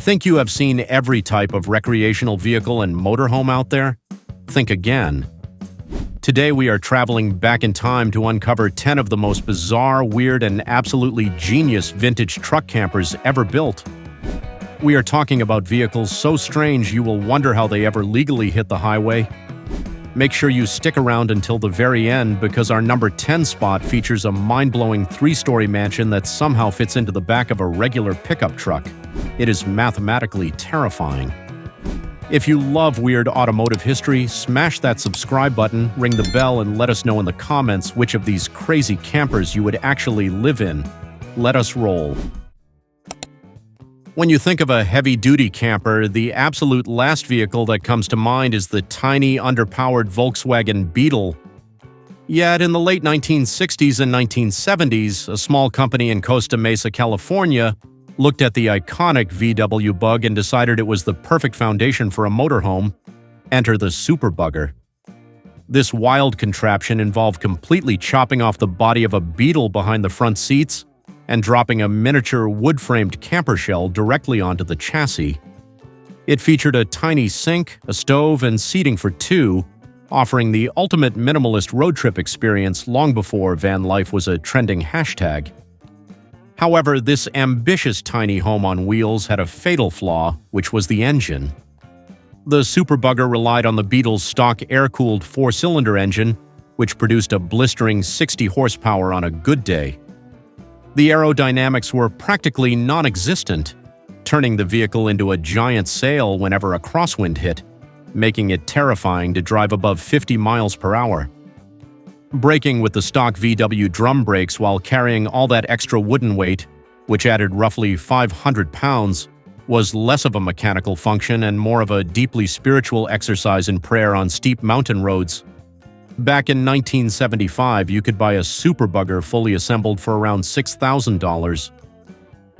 Think you have seen every type of recreational vehicle and motorhome out there? Think again. Today we are traveling back in time to uncover 10 of the most bizarre, weird, and absolutely genius vintage truck campers ever built. We are talking about vehicles so strange you will wonder how they ever legally hit the highway. Make sure you stick around until the very end because our number 10 spot features a mind-blowing 3-story mansion that somehow fits into the back of a regular pickup truck. It is mathematically terrifying. If you love weird automotive history, smash that subscribe button, ring the bell, and let us know in the comments which of these crazy campers you would actually live in. Let us roll. When you think of a heavy-duty camper, the absolute last vehicle that comes to mind is the tiny, underpowered Volkswagen Beetle. Yet in the late 1960s and 1970s, a small company in Costa Mesa, California, looked at the iconic VW Bug and decided it was the perfect foundation for a motorhome. Enter the Super Bugger. This wild contraption involved completely chopping off the body of a Beetle behind the front seats and dropping a miniature wood-framed camper shell directly onto the chassis. It featured a tiny sink, a stove, and seating for two, offering the ultimate minimalist road trip experience long before van life was a trending hashtag. However, this ambitious tiny home on wheels had a fatal flaw, which was the engine. The Super Bugger relied on the Beetle's stock air-cooled 4-cylinder engine, which produced a blistering 60 horsepower on a good day. The aerodynamics were practically non-existent, turning the vehicle into a giant sail whenever a crosswind hit, making it terrifying to drive above 50 miles per hour. Braking with the stock VW drum brakes while carrying all that extra wooden weight, which added roughly 500 pounds, was less of a mechanical function and more of a deeply spiritual exercise in prayer on steep mountain roads. Back in 1975, you could buy a Super Bugger fully assembled for around $6,000.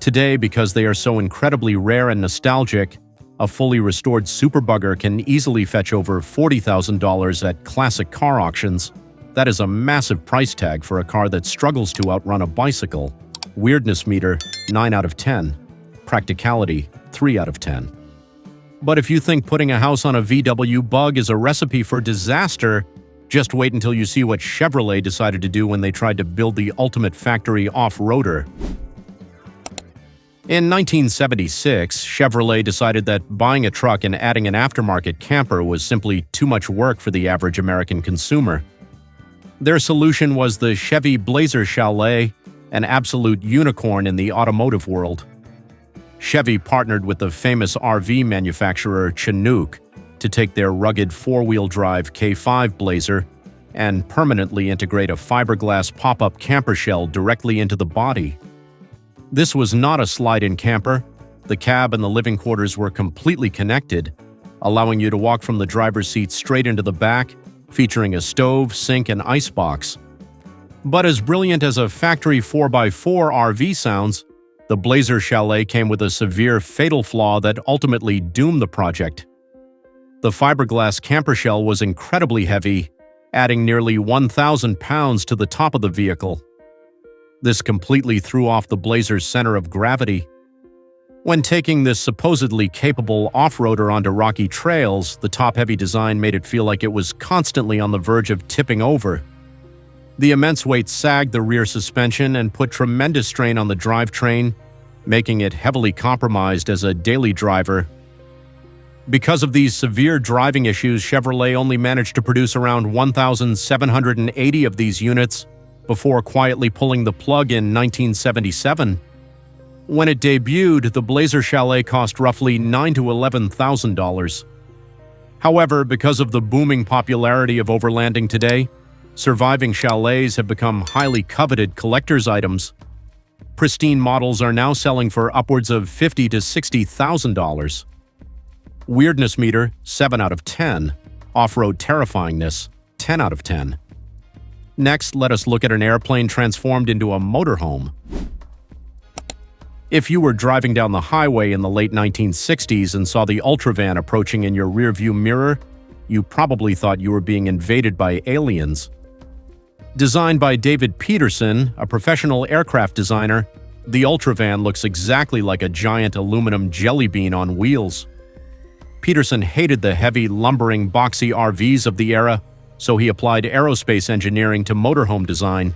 Today, because they are so incredibly rare and nostalgic, a fully restored Super Bugger can easily fetch over $40,000 at classic car auctions. That is a massive price tag for a car that struggles to outrun a bicycle. Weirdness meter, 9 out of 10. Practicality, 3 out of 10. But if you think putting a house on a VW Bug is a recipe for disaster, just wait until you see what Chevrolet decided to do when they tried to build the ultimate factory off-roader. In 1976, Chevrolet decided that buying a truck and adding an aftermarket camper was simply too much work for the average American consumer. Their solution was the Chevy Blazer Chalet, an absolute unicorn in the automotive world. Chevy partnered with the famous RV manufacturer Chinook to take their rugged 4-wheel-drive K5 Blazer and permanently integrate a fiberglass pop-up camper shell directly into the body. This was not a slide-in camper. The cab and the living quarters were completely connected, allowing you to walk from the driver's seat straight into the back, featuring a stove, sink, and icebox. But as brilliant as a factory 4x4 RV sounds, the Blazer Chalet came with a severe fatal flaw that ultimately doomed the project. The fiberglass camper shell was incredibly heavy, adding nearly 1,000 pounds to the top of the vehicle. This completely threw off the Blazer's center of gravity. When taking this supposedly capable off-roader onto rocky trails, the top-heavy design made it feel like it was constantly on the verge of tipping over. The immense weight sagged the rear suspension and put tremendous strain on the drivetrain, making it heavily compromised as a daily driver. Because of these severe driving issues, Chevrolet only managed to produce around 1,780 of these units before quietly pulling the plug in 1977. When it debuted, the Blazer Chalet cost roughly $9,000 to $11,000. However, because of the booming popularity of overlanding today, surviving chalets have become highly coveted collector's items. Pristine models are now selling for upwards of $50,000 to $60,000. Weirdness meter, 7 out of 10. Off-road terrifyingness, 10 out of 10. Next, let us look at an airplane transformed into a motorhome. If you were driving down the highway in the late 1960s and saw the Ultravan approaching in your rearview mirror, you probably thought you were being invaded by aliens. Designed by David Peterson, a professional aircraft designer, The Ultravan looks exactly like a giant aluminum jelly bean on wheels. Peterson hated the heavy, lumbering, boxy RVs of the era, so he applied aerospace engineering to motorhome design.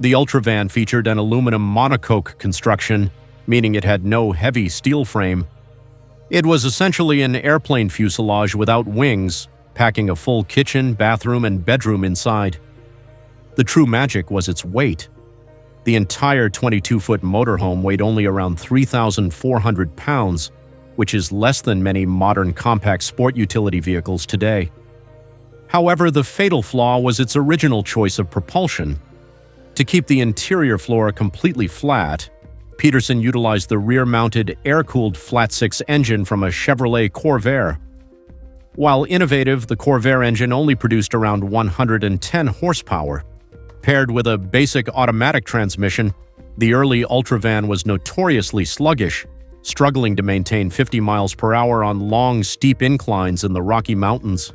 The Ultravan featured an aluminum monocoque construction, meaning it had no heavy steel frame. It was essentially an airplane fuselage without wings, packing a full kitchen, bathroom, and bedroom inside. The true magic was its weight. The entire 22-foot motorhome weighed only around 3,400 pounds, which is less than many modern compact sport utility vehicles today. However, the fatal flaw was its original choice of propulsion. To keep the interior floor completely flat, Peterson utilized the rear-mounted air-cooled flat-six engine from a Chevrolet Corvair. While innovative, the Corvair engine only produced around 110 horsepower. Paired with a basic automatic transmission, the early Ultravan was notoriously sluggish, struggling to maintain 50 miles per hour on long, steep inclines in the Rocky Mountains.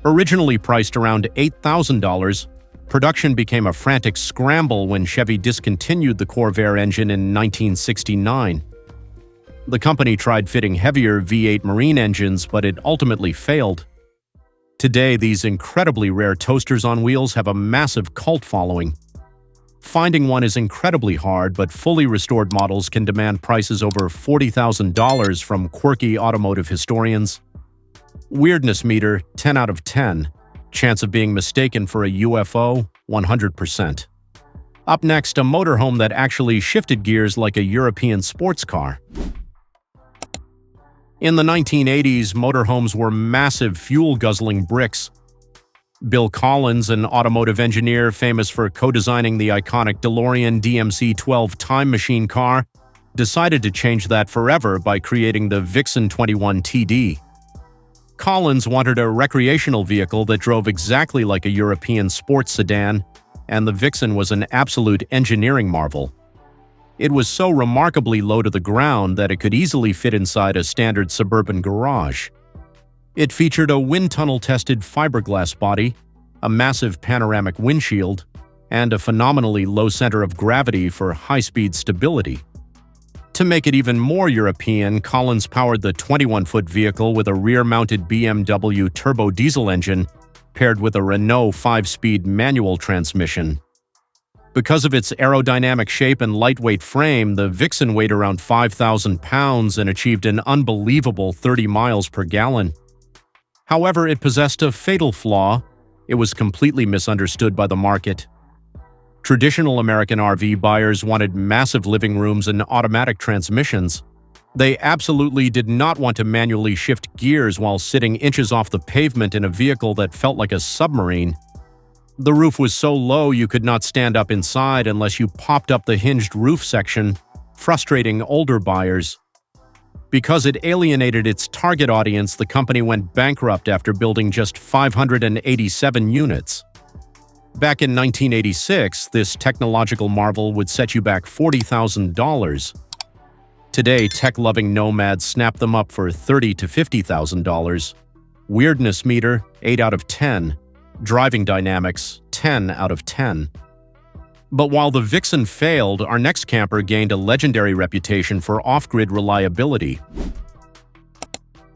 Originally priced around $8,000, production became a frantic scramble when Chevy discontinued the Corvair engine in 1969. The company tried fitting heavier V8 Marine engines, but it ultimately failed. Today, these incredibly rare toasters on wheels have a massive cult following. Finding one is incredibly hard, but fully restored models can demand prices over $40,000 from quirky automotive historians. Weirdness meter, 10 out of 10. Chance of being mistaken for a UFO, 100%. Up next, a motorhome that actually shifted gears like a European sports car. In the 1980s, motorhomes were massive, fuel-guzzling bricks. Bill Collins, an automotive engineer famous for co-designing the iconic DeLorean DMC-12 time machine car, decided to change that forever by creating the Vixen 21 TD. Collins wanted a recreational vehicle that drove exactly like a European sports sedan, and the Vixen was an absolute engineering marvel. It was so remarkably low to the ground that it could easily fit inside a standard suburban garage. It featured a wind tunnel-tested fiberglass body, a massive panoramic windshield, and a phenomenally low center of gravity for high-speed stability. To make it even more European, Collins powered the 21-foot vehicle with a rear-mounted BMW turbo diesel engine paired with a Renault 5-speed manual transmission. Because of its aerodynamic shape and lightweight frame, the Vixen weighed around 5,000 pounds and achieved an unbelievable 30 miles per gallon. However, it possessed a fatal flaw: it was completely misunderstood by the market. Traditional American RV buyers wanted massive living rooms and automatic transmissions. They absolutely did not want to manually shift gears while sitting inches off the pavement in a vehicle that felt like a submarine. The roof was so low you could not stand up inside unless you popped up the hinged roof section, frustrating older buyers. Because it alienated its target audience, the company went bankrupt after building just 587 units. Back in 1986, this technological marvel would set you back $40,000. Today, tech-loving nomads snap them up for $30,000 to $50,000. Weirdness meter, 8 out of 10. Driving dynamics, 10 out of 10. But while the Vixen failed, our next camper gained a legendary reputation for off-grid reliability.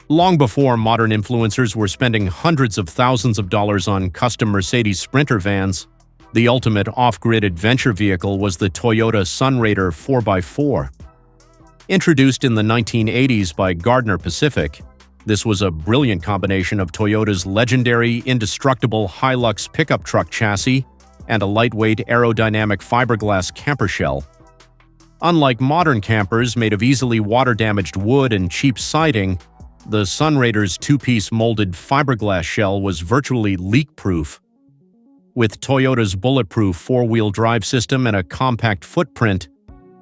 Long before modern influencers were spending hundreds of thousands of dollars on custom Mercedes Sprinter vans, the ultimate off-grid adventure vehicle was the Toyota Sunraider 4x4. Introduced in the 1980s by Gardner Pacific, this was a brilliant combination of Toyota's legendary, indestructible Hilux pickup truck chassis and a lightweight aerodynamic fiberglass camper shell. Unlike modern campers made of easily water-damaged wood and cheap siding, the Sunraider's two-piece molded fiberglass shell was virtually leak-proof. With Toyota's bulletproof four-wheel drive system and a compact footprint,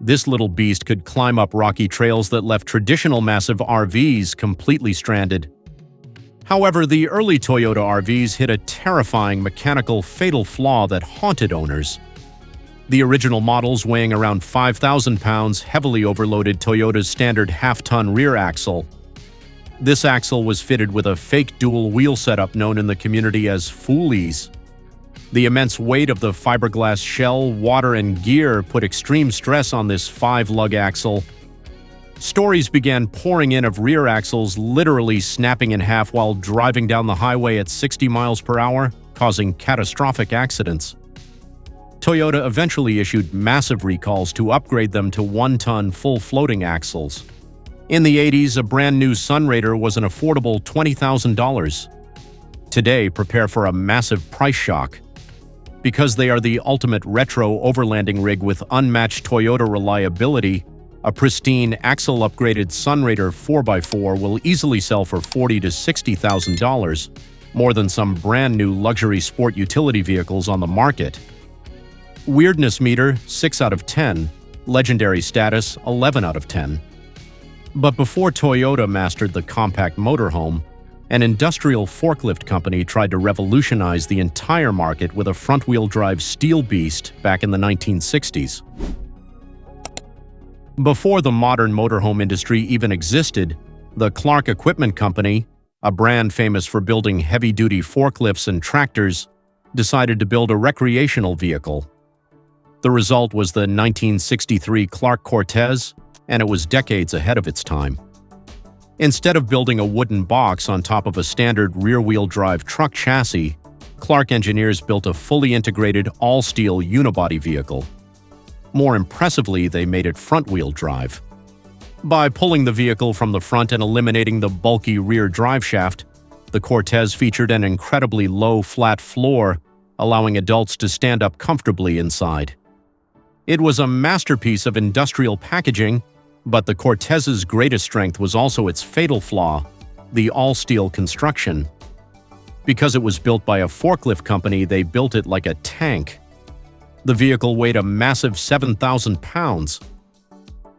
this little beast could climb up rocky trails that left traditional massive RVs completely stranded. However, the early Toyota RVs hit a terrifying mechanical fatal flaw that haunted owners. The original models, weighing around 5,000 pounds, heavily overloaded Toyota's standard half-ton rear axle. This axle was fitted with a fake dual wheel setup known in the community as foolies. The immense weight of the fiberglass shell, water, and gear put extreme stress on this 5-lug axle. Stories began pouring in of rear axles literally snapping in half while driving down the highway at 60 miles per hour, causing catastrophic accidents. Toyota eventually issued massive recalls to upgrade them to 1-ton full-floating axles. In the 80s, a brand-new Sunraider was an affordable $20,000. Today, prepare for a massive price shock. Because they are the ultimate retro overlanding rig with unmatched Toyota reliability, a pristine axle-upgraded Sunraider 4x4 will easily sell for $40,000 to $60,000, more than some brand-new luxury sport utility vehicles on the market. Weirdness meter, 6 out of 10. Legendary status, 11 out of 10. But before Toyota mastered the compact motorhome, an industrial forklift company tried to revolutionize the entire market with a front-wheel drive steel beast back in the 1960s. Before the modern motorhome industry even existed, the Clark Equipment Company, a brand famous for building heavy-duty forklifts and tractors, decided to build a recreational vehicle. The result was the 1963 Clark Cortez, and it was decades ahead of its time. Instead of building a wooden box on top of a standard rear-wheel drive truck chassis, Clark engineers built a fully integrated all-steel unibody vehicle. More impressively, they made it front-wheel drive. By pulling the vehicle from the front and eliminating the bulky rear driveshaft, the Cortez featured an incredibly low, flat floor, allowing adults to stand up comfortably inside. It was a masterpiece of industrial packaging, but the Cortez's greatest strength was also its fatal flaw, the all-steel construction. Because it was built by a forklift company, they built it like a tank. The vehicle weighed a massive 7,000 pounds.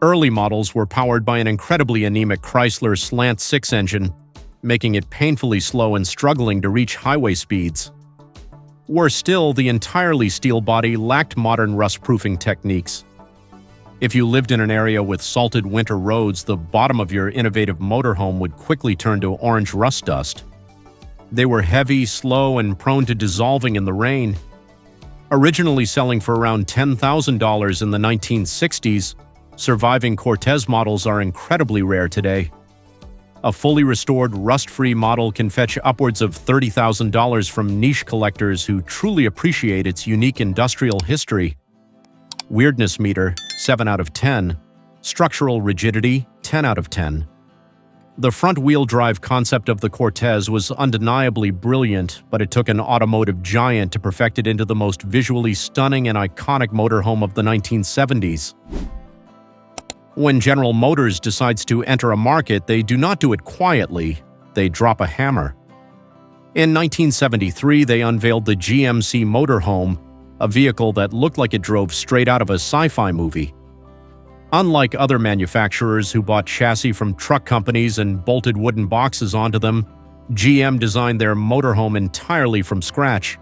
Early models were powered by an incredibly anemic Chrysler Slant 6 engine, making it painfully slow and struggling to reach highway speeds. Worse still, the entirely steel body lacked modern rust-proofing techniques. If you lived in an area with salted winter roads, the bottom of your innovative motorhome would quickly turn to orange rust dust. They were heavy, slow, and prone to dissolving in the rain. Originally selling for around $10,000 in the 1960s, surviving Cortez models are incredibly rare today. A fully restored, rust-free model can fetch upwards of $30,000 from niche collectors who truly appreciate its unique industrial history. Weirdness meter, 7 out of 10. Structural rigidity, 10 out of 10. The front-wheel drive concept of the Cortez was undeniably brilliant, but it took an automotive giant to perfect it into the most visually stunning and iconic motorhome of the 1970s. When General Motors decides to enter a market, they do not do it quietly, they drop a hammer. In 1973, they unveiled the GMC motorhome, a vehicle that looked like it drove straight out of a sci-fi movie. Unlike other manufacturers who bought chassis from truck companies and bolted wooden boxes onto them, GM designed their motorhome entirely from scratch.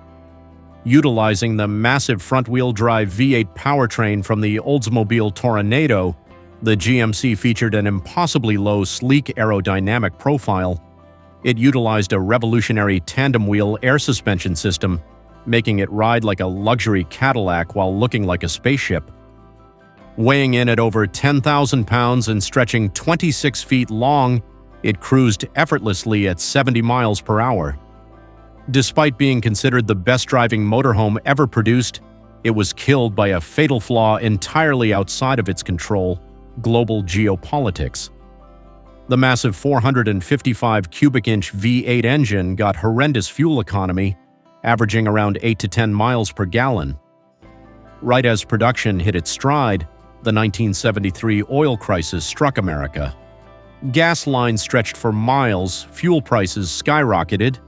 Utilizing the massive front-wheel drive V8 powertrain from the Oldsmobile Toronado, the GMC featured an impossibly low, sleek aerodynamic profile. It utilized a revolutionary tandem-wheel air suspension system, making it ride like a luxury Cadillac while looking like a spaceship. Weighing in at over 10,000 pounds and stretching 26 feet long, it cruised effortlessly at 70 miles per hour. Despite being considered the best-driving motorhome ever produced, it was killed by a fatal flaw entirely outside of its control: global geopolitics. The massive 455 cubic-inch V8 engine got horrendous fuel economy, averaging around 8 to 10 miles per gallon. Right as production hit its stride, the 1973 oil crisis struck America. Gas lines stretched for miles, fuel prices skyrocketed,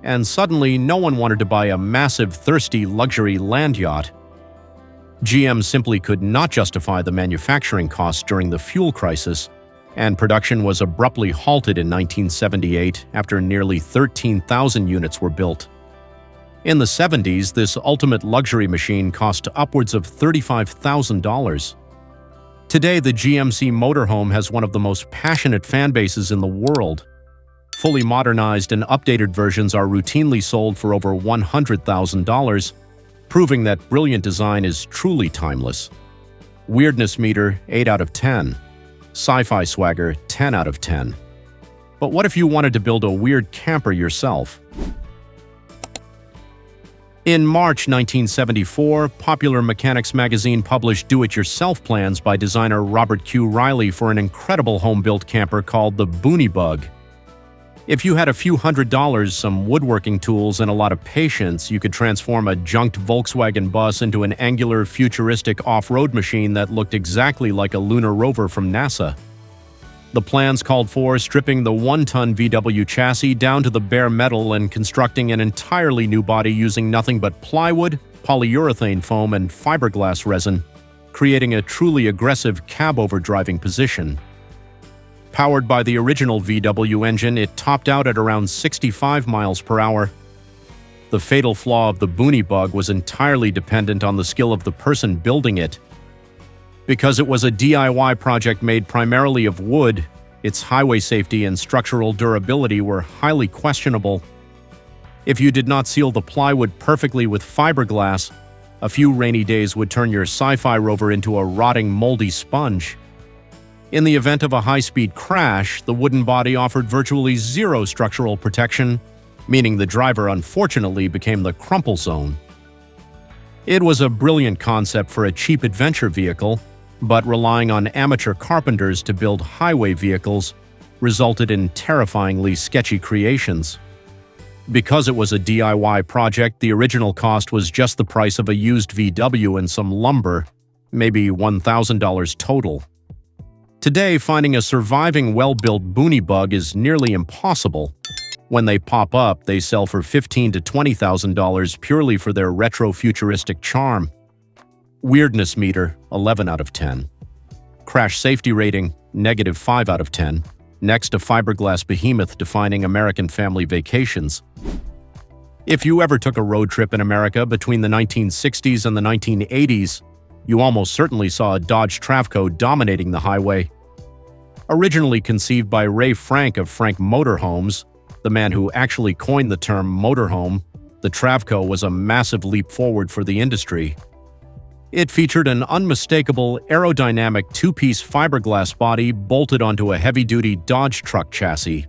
and suddenly no one wanted to buy a massive, thirsty luxury land yacht. GM simply could not justify the manufacturing costs during the fuel crisis, and production was abruptly halted in 1978 after nearly 13,000 units were built. In the 70s, this ultimate luxury machine cost upwards of $35,000. Today, the GMC motorhome has one of the most passionate fan bases in the world. Fully modernized and updated versions are routinely sold for over $100,000, proving that brilliant design is truly timeless. Weirdness meter, 8 out of 10. Sci-fi swagger, 10 out of 10. But what if you wanted to build a weird camper yourself? In March 1974, Popular Mechanics magazine published do-it-yourself plans by designer Robert Q. Riley for an incredible home-built camper called the Boonie Bug. If you had a few $100s, some woodworking tools, and a lot of patience, you could transform a junked Volkswagen bus into an angular, futuristic off-road machine that looked exactly like a lunar rover from NASA. The plans called for stripping the 1-ton VW chassis down to the bare metal and constructing an entirely new body using nothing but plywood, polyurethane foam, and fiberglass resin, creating a truly aggressive cab-over-driving position. Powered by the original VW engine, it topped out at around 65 miles per hour. The fatal flaw of the Boonie Bug was entirely dependent on the skill of the person building it. Because it was a DIY project made primarily of wood, its highway safety and structural durability were highly questionable. If you did not seal the plywood perfectly with fiberglass, a few rainy days would turn your sci-fi rover into a rotting, moldy sponge. In the event of a high-speed crash, the wooden body offered virtually zero structural protection, meaning the driver unfortunately became the crumple zone. It was a brilliant concept for a cheap adventure vehicle, but relying on amateur carpenters to build highway vehicles resulted in terrifyingly sketchy creations. Because it was a DIY project, the original cost was just the price of a used VW and some lumber, maybe $1,000 total. Today, finding a surviving well-built Boonie Bug is nearly impossible. When they pop up, they sell for $15,000 to $20,000 purely for their retro-futuristic charm. Weirdness meter, 11 out of 10. Crash safety rating, -5 out of 10. Next, a fiberglass behemoth defining American family vacations. If you ever took a road trip in America between the 1960s and the 1980s, you almost certainly saw a Dodge Travco dominating the highway. Originally conceived by Ray Frank of Frank Motorhomes, the man who actually coined the term motorhome, the Travco was a massive leap forward for the industry. It featured an unmistakable aerodynamic two-piece fiberglass body bolted onto a heavy-duty Dodge truck chassis.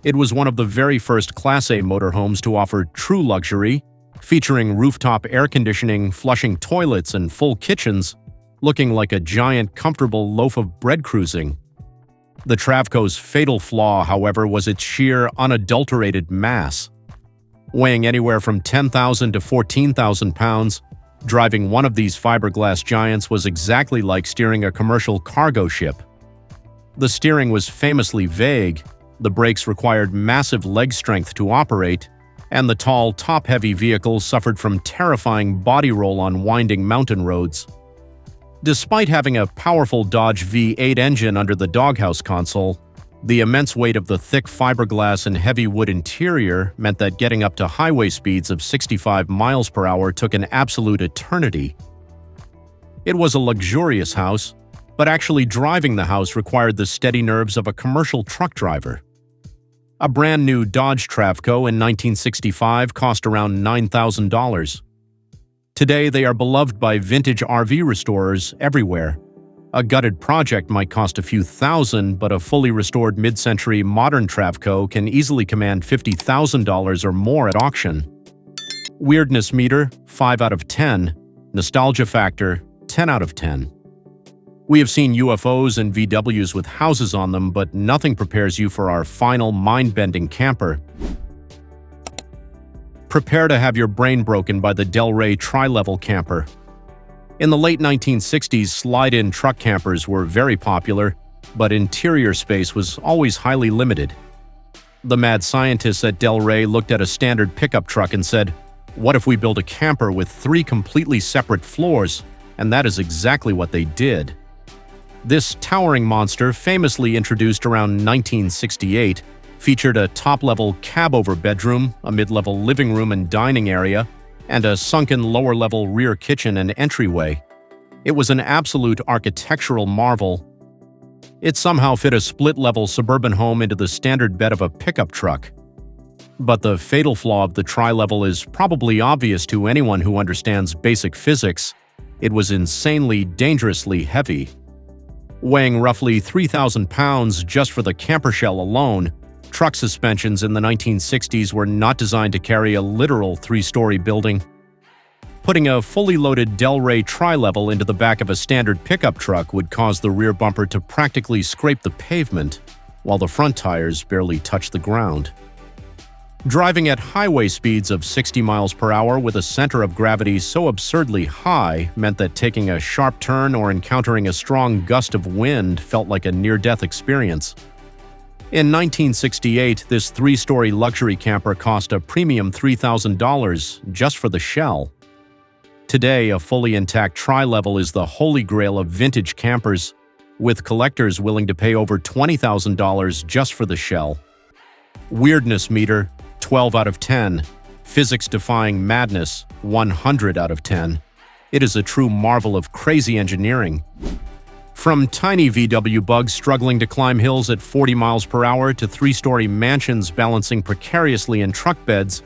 It was one of the very first Class A motorhomes to offer true luxury, featuring rooftop air conditioning, flushing toilets, and full kitchens, looking like a giant, comfortable loaf of bread cruising. The Travco's fatal flaw, however, was its sheer, unadulterated mass. Weighing anywhere from 10,000 to 14,000 pounds, driving one of these fiberglass giants was exactly like steering a commercial cargo ship. The steering was famously vague, the brakes required massive leg strength to operate, and the tall, top-heavy vehicle suffered from terrifying body roll on winding mountain roads. Despite having a powerful Dodge V8 engine under the doghouse console, the immense weight of the thick fiberglass and heavy wood interior meant that getting up to highway speeds of 65 miles per hour took an absolute eternity. It was a luxurious house, but actually driving the house required the steady nerves of a commercial truck driver. A brand new Dodge Travco in 1965 cost around $9,000. Today, they are beloved by vintage RV restorers everywhere. A gutted project might cost a few thousand, but a fully restored mid-century modern Travco can easily command $50,000 or more at auction. Weirdness meter, 5 out of 10. Nostalgia factor, 10 out of 10. We have seen UFOs and VWs with houses on them, but nothing prepares you for our final mind-bending camper. Prepare to have your brain broken by the Del Rey tri-level camper. In the late 1960s, slide-in truck campers were very popular, but interior space was always highly limited. The mad scientists at Del Rey looked at a standard pickup truck and said, "What if we build a camper with 3 completely separate floors?" And that is exactly what they did. This towering monster, famously introduced around 1968, featured a top-level cab-over bedroom, a mid-level living room and dining area, and a sunken lower-level rear kitchen and entryway. It was an absolute architectural marvel. It somehow fit a split-level suburban home into the standard bed of a pickup truck. But the fatal flaw of the tri-level is probably obvious to anyone who understands basic physics. It was insanely, dangerously heavy. Weighing roughly 3,000 pounds just for the camper shell alone, truck suspensions in the 1960s were not designed to carry a literal three-story building. Putting a fully loaded Delray tri-level into the back of a standard pickup truck would cause the rear bumper to practically scrape the pavement, while the front tires barely touch the ground. Driving at highway speeds of 60 miles per hour with a center of gravity so absurdly high meant that taking a sharp turn or encountering a strong gust of wind felt like a near-death experience. In 1968, this three-story luxury camper cost a premium $3,000 just for the shell. Today, a fully intact tri-level is the holy grail of vintage campers, with collectors willing to pay over $20,000 just for the shell. Weirdness meter, 12 out of 10. Physics-defying madness, 100 out of 10. It is a true marvel of crazy engineering. From tiny VW bugs struggling to climb hills at 40 miles per hour to three-story mansions balancing precariously in truck beds,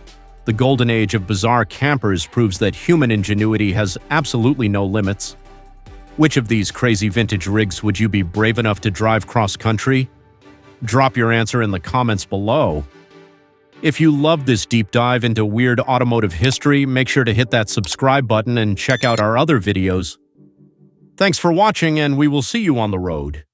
the golden age of bizarre campers proves that human ingenuity has absolutely no limits. Which of these crazy vintage rigs would you be brave enough to drive cross-country? Drop your answer in the comments below. If you love this deep dive into weird automotive history, make sure to hit that subscribe button and check out our other videos. Thanks for watching, and we will see you on the road.